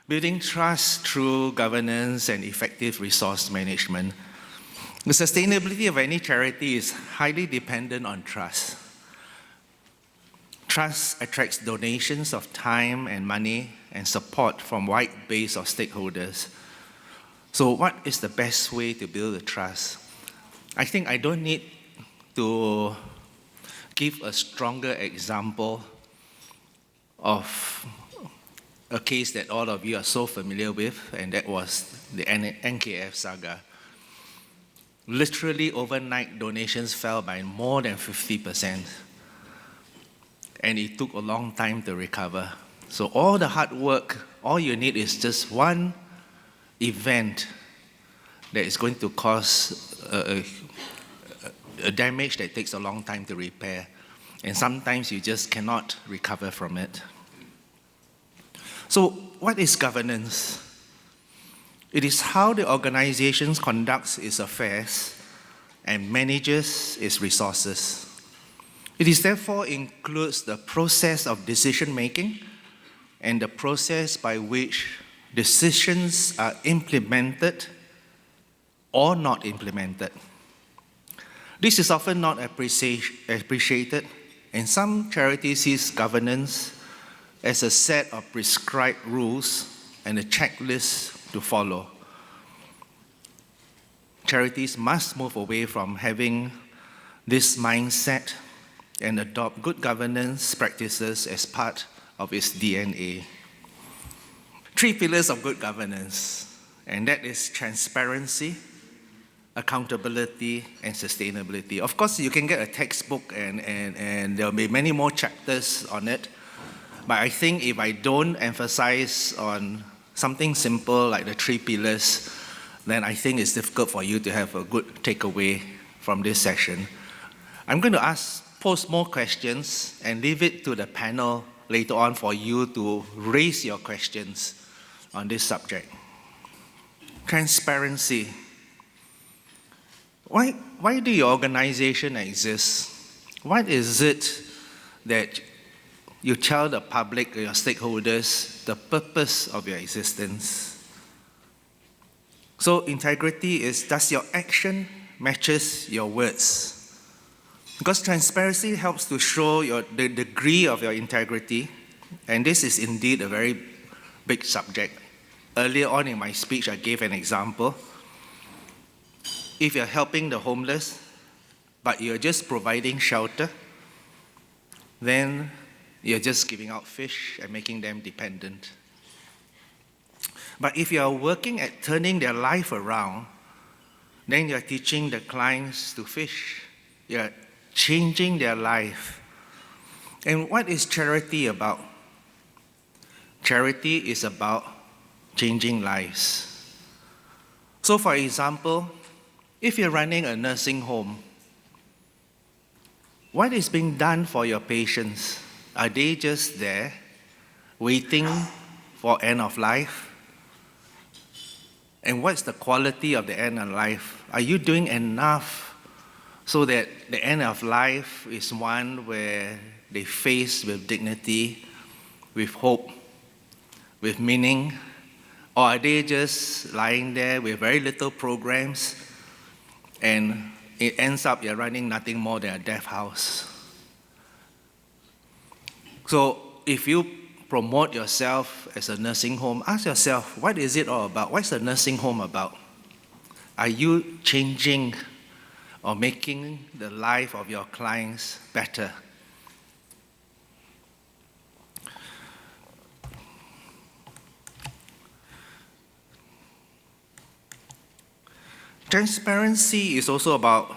building trust through governance and effective resource management. The sustainability of any charity is highly dependent on trust. Trust attracts donations of time and money and support from a wide base of stakeholders. So what is the best way to build the trust? I think I don't need to give a stronger example of a case that all of you are so familiar with, and that was the NKF saga. Literally overnight, donations fell by more than 50%, and it took a long time to recover. So all the hard work, all you need is just one event that is going to cause a damage that takes a long time to repair, and sometimes you just cannot recover from it. So what is governance? It is how the organization conducts its affairs and manages its resources. It is therefore includes the process of decision-making and the process by which decisions are implemented or not implemented. This is often not appreciated, and some charities see governance as a set of prescribed rules and a checklist to follow. Charities must move away from having this mindset and adopt good governance practices as part of its DNA. 3 pillars of good governance, and that is transparency, accountability, and sustainability. Of course, you can get a textbook and there'll be many more chapters on it, but I think if I don't emphasize on something simple like the 3 pillars, then I think it's difficult for you to have a good takeaway from this session. I'm going to pose more questions and leave it to the panel later on for you to raise your questions on this subject. Transparency. Why do your organization exist? What is it that you tell the public, your stakeholders, the purpose of your existence? So integrity is, does your action matches your words? Because transparency helps to show the degree of your integrity, and this is indeed a very big subject. Earlier on in my speech, I gave an example. If you're helping the homeless, but you're just providing shelter, then you're just giving out fish and making them dependent. But if you are working at turning their life around, then you're teaching the clients to fish. You're changing their life. And what is charity about? Charity is about changing lives. So for example, if you're running a nursing home, what is being done for your patients? Are they just there, waiting for end of life? And what's the quality of the end of life? Are you doing enough so that the end of life is one where they face with dignity, with hope, with meaning? Or are they just lying there with very little programs, and it ends up you're running nothing more than a death house? So if you promote yourself as a nursing home, ask yourself, what is it all about? What's the nursing home about? Are you changing or making the life of your clients better? Transparency is also about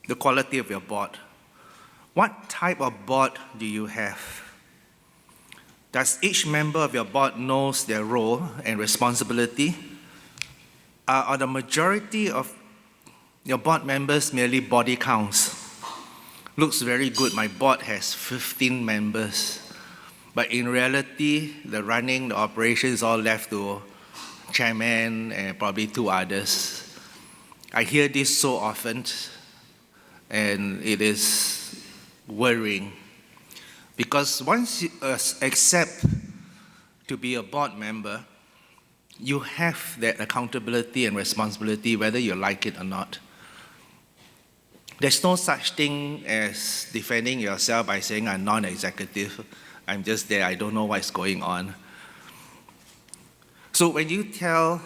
the quality of your board. What type of board do you have? Does each member of your board knows their role and responsibility? Are the majority of your board members merely body counts? Looks very good, my board has 15 members. But in reality, the operation is all left to chairman and probably 2 others. I hear this so often, and it is worrying. Because once you accept to be a board member, you have that accountability and responsibility whether you like it or not. There's no such thing as defending yourself by saying I'm non-executive, I'm just there, I don't know what's going on. So when you tell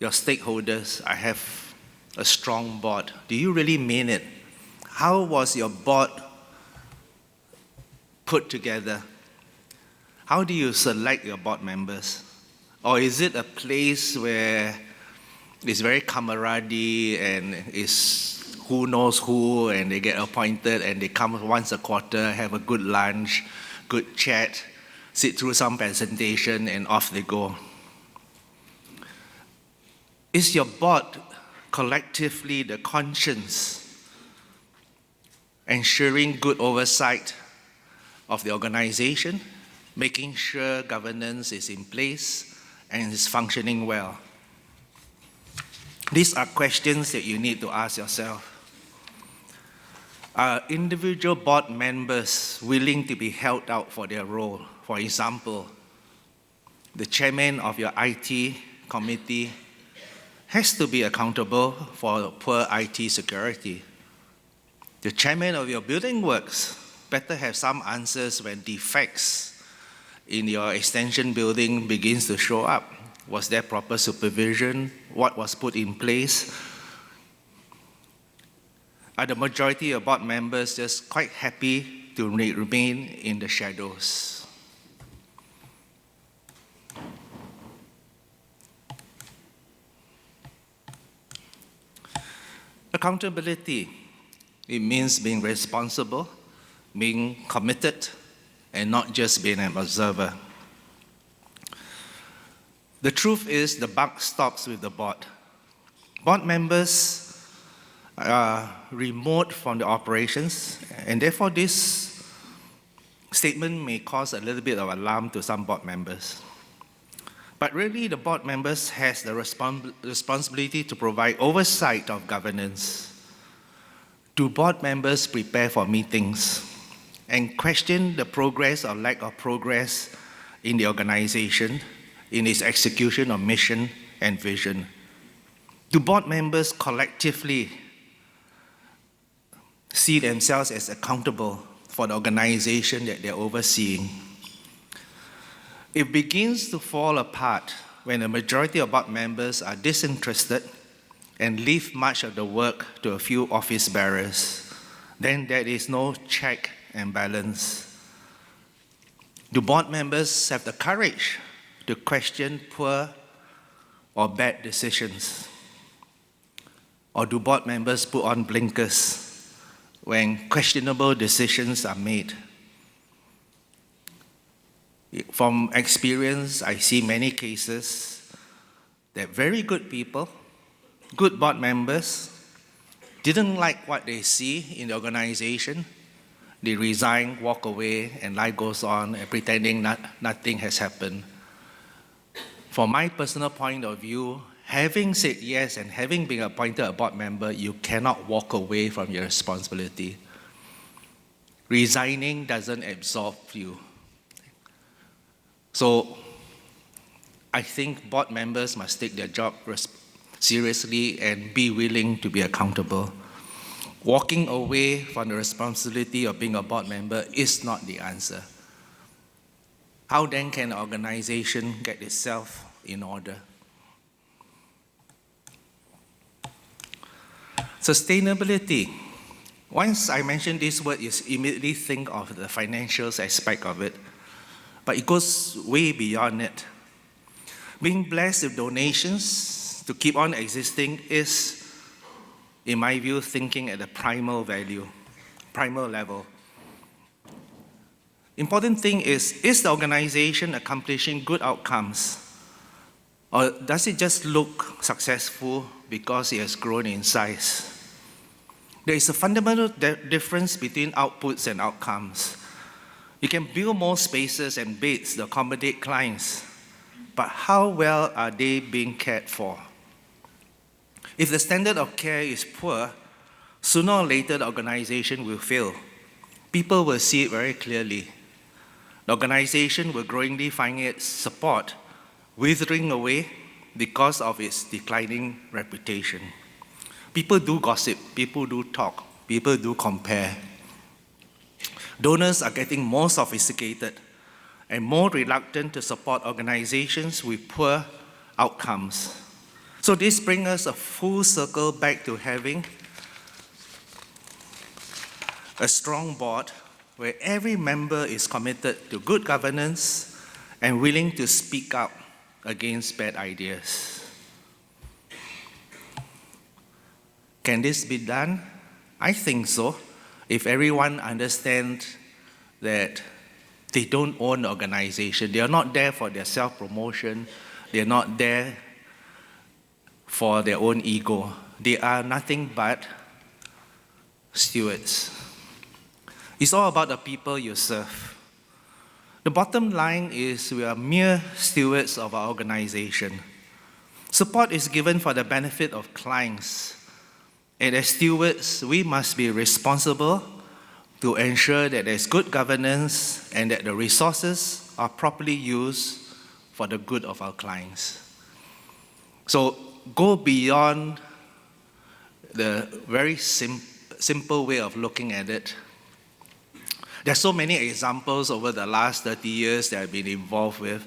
your stakeholders, I have a strong board, do you really mean it? How was your board put together? How do you select your board members? Or is it a place where it's very camaraderie and it's who knows who and they get appointed and they come once a quarter, have a good lunch, good chat, sit through some presentation and off they go? Is your board collectively the conscience ensuring good oversight of the organization, making sure governance is in place and is functioning well? These are questions that you need to ask yourself. Are individual board members willing to be held out for their role? For example, the chairman of your IT committee has to be accountable for poor IT security. The chairman of your building works better have some answers when defects in your extension building begins to show up. Was there proper supervision? What was put in place? Are the majority of board members just quite happy to remain in the shadows? Accountability, it means being responsible, being committed, and not just being an observer. The truth is the buck stops with the board. Board members are remote from the operations, and therefore this statement may cause a little bit of alarm to some board members. But really, the board members has the responsibility to provide oversight of governance. Do board members prepare for meetings and question the progress or lack of progress in the organization, in its execution of mission and vision? Do board members collectively see themselves as accountable for the organization that they're overseeing? It begins to fall apart when the majority of board members are disinterested and leave much of the work to a few office bearers. Then there is no check and balance. Do board members have the courage to question poor or bad decisions? Or do board members put on blinkers when questionable decisions are made? From experience, I see many cases that very good people, good board members, didn't like what they see in the organization. They resign, walk away, and life goes on, and pretending nothing has happened. From my personal point of view, having said yes and having been appointed a board member, you cannot walk away from your responsibility. Resigning doesn't absolve you. So I think board members must take their job seriously and be willing to be accountable. Walking away from the responsibility of being a board member is not the answer. How then can an organization get itself in order? Sustainability. Once I mention this word, you immediately think of the financial aspect of it, but it goes way beyond it. Being blessed with donations to keep on existing is, in my view, thinking at the primal level. Important thing is the organization accomplishing good outcomes? Or does it just look successful because it has grown in size? There is a fundamental difference between outputs and outcomes. You can build more spaces and beds to accommodate clients, but how well are they being cared for? If the standard of care is poor, sooner or later the organization will fail. People will see it very clearly. The organization will growingly find its support withering away because of its declining reputation. People do gossip, people do talk, people do compare. Donors are getting more sophisticated and more reluctant to support organizations with poor outcomes. So this brings us a full circle back to having a strong board where every member is committed to good governance and willing to speak up against bad ideas. Can this be done? I think so, if everyone understands that they don't own the organization. They are not there for their self-promotion. They are not there for their own ego. They are nothing but stewards. It's all about the people you serve. The bottom line is we are mere stewards of our organization. Support is given for the benefit of clients. And as stewards, we must be responsible to ensure that there's good governance and that the resources are properly used for the good of our clients. So go beyond the very simple way of looking at it. There's so many examples over the last 30 years that I've been involved with.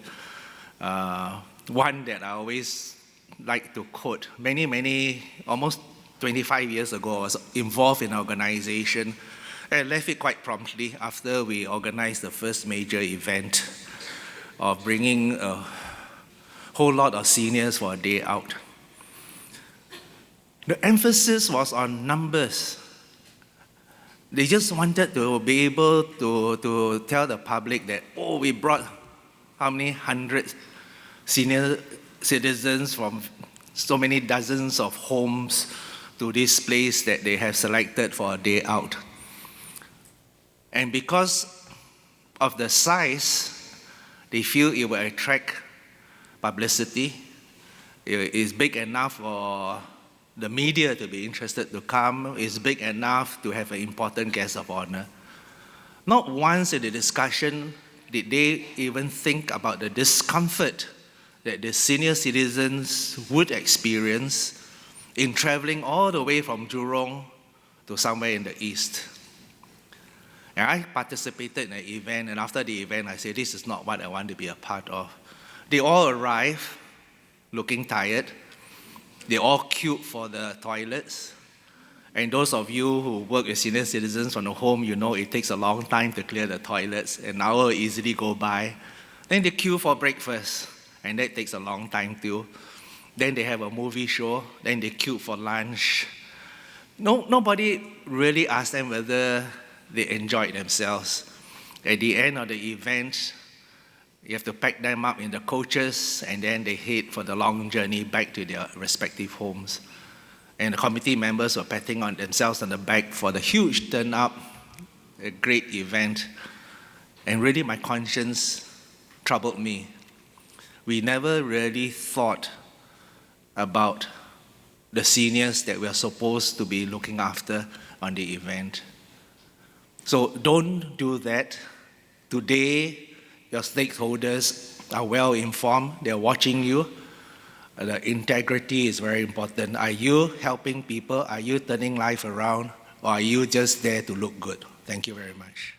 One that I always like to quote, almost 25 years ago, I was involved in an organization. I left it quite promptly after we organized the first major event of bringing a whole lot of seniors for a day out. The emphasis was on numbers. They just wanted to be able to tell the public that, oh, we brought how many hundred senior citizens from so many dozens of homes to this place that they have selected for a day out. And because of the size, they feel it will attract publicity. It is big enough for the media to be interested to come. It's big enough to have an important guest of honor. Not once in the discussion did they even think about the discomfort that the senior citizens would experience in traveling all the way from Jurong to somewhere in the east. And I participated in the event, and after the event, I said, this is not what I want to be a part of. They all arrived looking tired. They all queued for the toilets. And those of you who work with senior citizens from the home, you know it takes a long time to clear the toilets. An hour will easily go by. Then they queue for breakfast, and that takes a long time too. Then they have a movie show. Then they queue for lunch. Nobody really asked them whether they enjoyed themselves. At the end of the event, you have to pack them up in the coaches, and then they head for the long journey back to their respective homes. And the committee members were patting on themselves on the back for the huge turnout, a great event. And really my conscience troubled me. We never really thought about the seniors that we are supposed to be looking after on the event. So don't do that. Today, your stakeholders are well informed. They're watching you. The integrity is very important. Are you helping people? Are you turning life around? Or are you just there to look good? Thank you very much.